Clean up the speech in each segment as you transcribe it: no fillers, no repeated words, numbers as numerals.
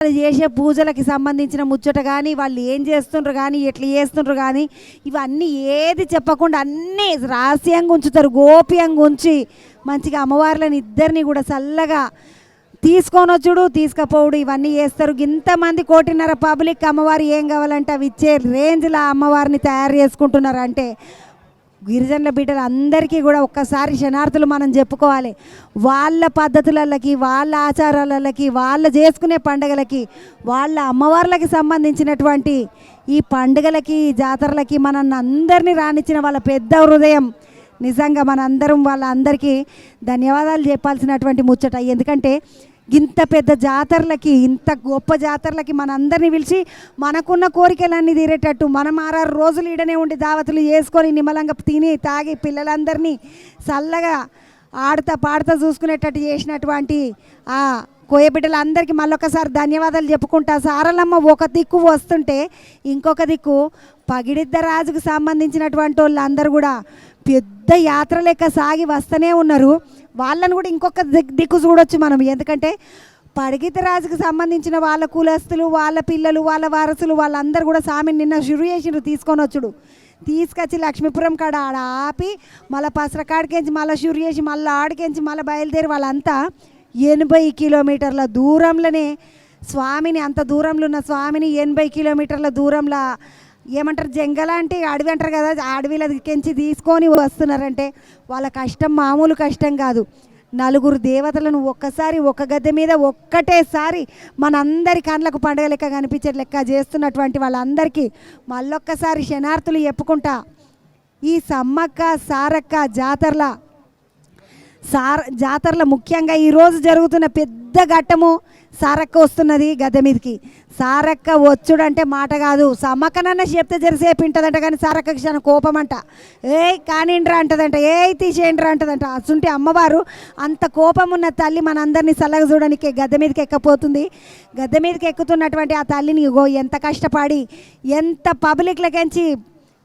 వాళ్ళు చేసే పూజలకి సంబంధించిన ముచ్చట కానీ వాళ్ళు ఏం చేస్తుండ్రు కానీ ఎట్లా చేస్తుండ్రు కానీ ఇవన్నీ ఏది చెప్పకుండా అన్నీ రహస్యంగా ఉంచుతారు, గోప్యంగా ఉంచి మంచిగా అమ్మవార్లను ఇద్దరిని కూడా చల్లగా తీసుకొని వచ్చుడు తీసుకపోవుడు ఇవన్నీ చేస్తారు. ఇంతమంది 1.5 కోటి పబ్లిక్ అమ్మవారు ఏం కావాలంటే అవి ఇచ్చే రేంజ్లో అమ్మవారిని తయారు చేసుకుంటున్నారు. అంటే గిరిజనుల బిడ్డలు అందరికీ కూడా ఒక్కసారి శనార్థులు మనం చెప్పుకోవాలి. వాళ్ళ పద్ధతులకి, వాళ్ళ ఆచారాలకి, వాళ్ళ చేసుకునే పండుగలకి, వాళ్ళ అమ్మవార్లకి సంబంధించినటువంటి ఈ పండుగలకి జాతరలకి మనల్ని అందరినీ రానిచ్చిన వాళ్ళ పెద్ద హృదయం. నిజంగా మనందరం వాళ్ళందరికీ ధన్యవాదాలు చెప్పాల్సినటువంటి ముచ్చట. ఎందుకంటే ఇంత పెద్ద జాతరలకి, ఇంత గొప్ప జాతరలకి మనందరినీ పిలిచి మనకున్న కోరికలన్నీ తీరేటట్టు మనం 6 రోజులు ఈడనే ఉండి దావతులు చేసుకొని నిమ్మలంగా తిని తాగి పిల్లలందరినీ చల్లగా ఆడుతా పాడుతా చూసుకునేటట్టు చేసినటువంటి ఆ కోయబిడ్డలందరికీ మళ్ళొకసారి ధన్యవాదాలు చెప్పుకుంటా. సారలమ్మ ఒక దిక్కు వస్తుంటే ఇంకొక దిక్కు పగిడిద్ద రాజుకు సంబంధించినటువంటి వాళ్ళందరూ కూడా పెద్ద యాత్ర లెక్క సాగి వస్తూనే ఉన్నారు. వాళ్ళని కూడా ఇంకొక దిక్కు చూడొచ్చు మనం. ఎందుకంటే పడిగిత రాజుకు సంబంధించిన వాళ్ళ కులస్తులు, వాళ్ళ పిల్లలు, వాళ్ళ వారసులు వాళ్ళందరూ కూడా స్వామిని నిన్న షురు చేసిండ్రు తీసుకొని వచ్చుడు. తీసుకొచ్చి లక్ష్మీపురం కాడ ఆడ ఆపి మళ్ళీ పసరకాడికెంచి మళ్ళీ షురు చేసి మళ్ళీ ఆడికెంచి మళ్ళీ బయలుదేరి వాళ్ళంతా 80 కిలోమీటర్ల దూరంలోనే స్వామిని, అంత దూరంలో ఉన్న స్వామిని 80 కిలోమీటర్ల దూరంలో ఏమంటారు జంగల అంటే అడవి అంటారు కదా, అడవిలకెంచి తీసుకొని వస్తున్నారంటే వాళ్ళ కష్టం మామూలు కష్టం కాదు. 4 దేవతలను ఒక్కసారి ఒక గద్దె మీద ఒక్కటేసారి మనందరి కళ్ళకు పండుగ లెక్క కనిపించే లెక్క చేస్తున్నటువంటి వాళ్ళందరికీ మళ్ళొక్కసారి శనార్థులు చెప్పుకుంటా. ఈ సమ్మక్క సారక్క జాతరల ముఖ్యంగా ఈరోజు జరుగుతున్న పెద్ద ఘట్టము సారక్క వస్తున్నది గద్దె మీదకి. సారక్క వచ్చుడంటే మాట కాదు. సమ్మక్కనన్న చెప్తే జరిసేపు ఉంటుందంట, కానీ సారక్కకి చాలా కోపం అంట. ఏయ్ కానిండ్రా అంటదంట, ఏయ్ తీసేయండ్రా అంటదంట. అసుంటే అమ్మవారు అంత కోపం ఉన్న తల్లి మనందరినీ చల్లగా చూడడానికి గద్దె మీదకి ఎక్కపోతుంది. గద్దె మీదకి ఎక్కుతున్నటువంటి ఆ తల్లిని ఎంత కష్టపడి ఎంత పబ్లిక్లకెంచి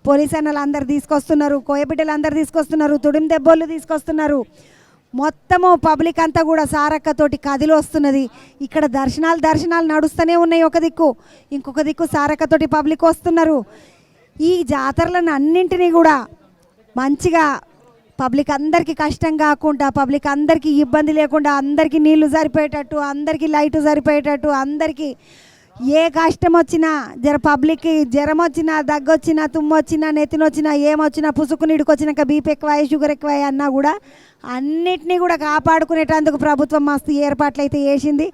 పోలీస్ అన్నలు అందరు తీసుకొస్తున్నారు, కోయబిడ్డలు అందరు తీసుకొస్తున్నారు, తుడిం దెబ్బోళ్ళు తీసుకొస్తున్నారు. మొత్తము పబ్లిక్ అంతా కూడా సారక్కతోటి కదిలి వస్తున్నది. ఇక్కడ దర్శనాలు నడుస్తూనే ఉన్నాయి ఒక దిక్కు, ఇంకొక దిక్కు సారక్కతోటి పబ్లిక్ వస్తున్నారు. ఈ జాతరలను అన్నింటినీ కూడా మంచిగా పబ్లిక్ అందరికీ కష్టం కాకుండా, పబ్లిక్ అందరికీ ఇబ్బంది లేకుండా, అందరికీ నీళ్లు సరిపోయేటట్టు, అందరికీ లైటు సరిపోయేటట్టు, అందరికీ ఏ కష్టం వచ్చినా పబ్లిక్కి జ్వరం వచ్చినా, దగ్గొచ్చినా, తుమ్మొచ్చినా, నెత్తినొచ్చినా, ఏమొచ్చినా, పుసుకు నీడుకొచ్చినాక బీపీ ఎక్కువ షుగర్ ఎక్కువ అన్నా కూడా అన్నిటినీ కూడా కాపాడుకునేటందుకు ప్రభుత్వం మస్తు ఏర్పాట్లు అయితే చేసింది.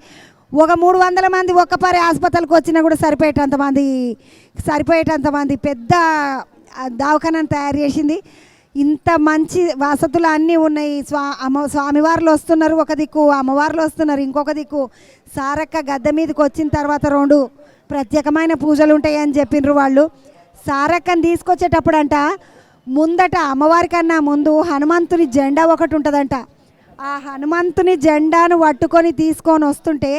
ఒక 300 మంది ఒక్కపారి హాస్పిటల్కి వచ్చినా కూడా సరిపోయేటంత మంది పెద్ద దవాఖానాను తయారు చేసింది. ఇంత మంచి వసతులు అన్నీ ఉన్నాయి. స్వామివార్లు వస్తున్నారు ఒక దిక్కు, అమ్మవార్లు వస్తున్నారు ఇంకొక దిక్కు. సారక్క గద్దె మీదకి వచ్చిన తర్వాత 2 ప్రత్యేకమైన పూజలు ఉంటాయని చెప్పిండ్రు వాళ్ళు. సారక్కని తీసుకొచ్చేటప్పుడు అంట ముందట అమ్మవారి కన్నా ముందు హనుమంతుని జెండా ఒకటి ఉంటుందంట. ఆ హనుమంతుని జెండాను పట్టుకొని తీసుకొని వస్తుంటే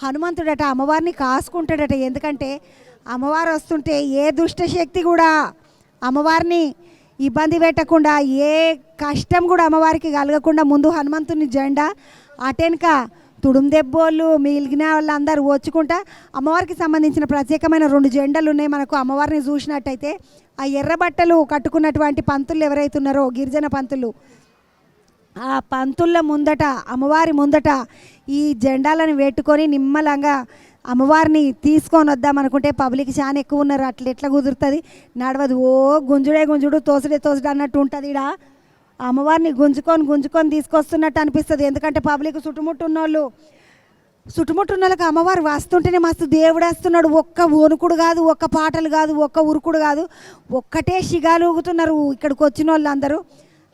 హనుమంతుడట అమ్మవారిని కాసుకుంటాడట. ఎందుకంటే అమ్మవారు వస్తుంటే ఏ దుష్టశక్తి కూడా అమ్మవారిని ఇబ్బంది పెట్టకుండా, ఏ కష్టం కూడా అమ్మవారికి కలగకుండా ముందు హనుమంతుని జెండా అటెనక తుడుం దెబ్బోళ్ళు మిగిలిన వాళ్ళందరూ వచ్చుకుంటా అమ్మవారికి సంబంధించిన ప్రత్యేకమైన 2 జెండాలు ఉన్నాయి మనకు. అమ్మవారిని చూసినట్టయితే ఆ ఎర్ర బట్టలు కట్టుకున్నటువంటి పంతులు ఎవరైతే ఉన్నారో గిరిజన పంతులు, ఆ పంతుల ముందట అమ్మవారి ముందట ఈ జెండాలను పెట్టుకొని నిమ్మలంగా అమ్మవారిని తీసుకొని వద్దామనుకుంటే పబ్లిక్ చాలా ఎక్కువ ఉన్నారు. ఎట్లా కుదురుతుంది, నడవదు. గుంజుడు తోసుడే అన్నట్టు ఉంటుంది. ఇక్కడ అమ్మవారిని గుంజుకొని తీసుకొస్తున్నట్టు అనిపిస్తుంది. ఎందుకంటే పబ్లిక్ చుట్టుముట్టున్న వాళ్ళకి అమ్మవారు వస్తుంటేనే మస్తు దేవుడు వస్తున్నాడు. ఒక్క వణుకుడు కాదు, ఒక్క పాటలు కాదు, ఒక్క ఉరుకుడు కాదు, ఒక్కటే శిగాలు ఊగుతున్నారు ఇక్కడికి వచ్చిన వాళ్ళందరూ.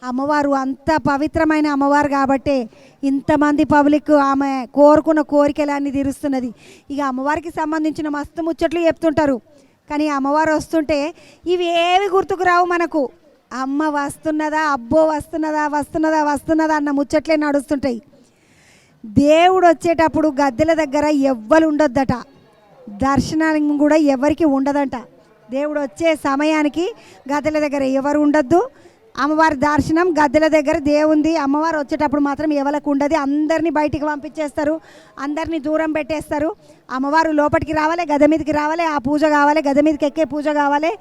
అమ్మవారు అంత పవిత్రమైన అమ్మవారు కాబట్టి ఇంతమంది పబ్లిక్ ఆమె కోరుకున్న కోరికలన్నీ తీరుస్తున్నది. ఇక అమ్మవారికి సంబంధించిన మస్తు ముచ్చట్లు చెప్తుంటారు. కానీ అమ్మవారు వస్తుంటే ఇవి ఏవి గుర్తుకు రావు మనకు. అమ్మ వస్తున్నదా, అబ్బో వస్తున్నదా అన్న ముచ్చట్లే నడుస్తుంటాయి. దేవుడు వచ్చేటప్పుడు గద్దెల దగ్గర ఎవ్వరు ఉండొద్దట, దర్శనం కూడా ఎవరికి ఉండదంట. దేవుడు వచ్చే సమయానికి గద్దెల దగ్గర ఎవరు ఉండొద్దు, అమ్మవారి దర్శనం గద్దెల దగ్గర దేవుంది. అమ్మవారు వచ్చేటప్పుడు మాత్రం ఎవరికి ఉండదు, అందరినీ బయటికి పంపించేస్తారు, అందరినీ దూరం పెట్టేస్తారు. అమ్మవారు లోపలికి రావాలి, గద్దె మీదకి రావాలి, ఆ పూజ కావాలి, గద్దె మీదకి ఎక్కే పూజ కావాలి.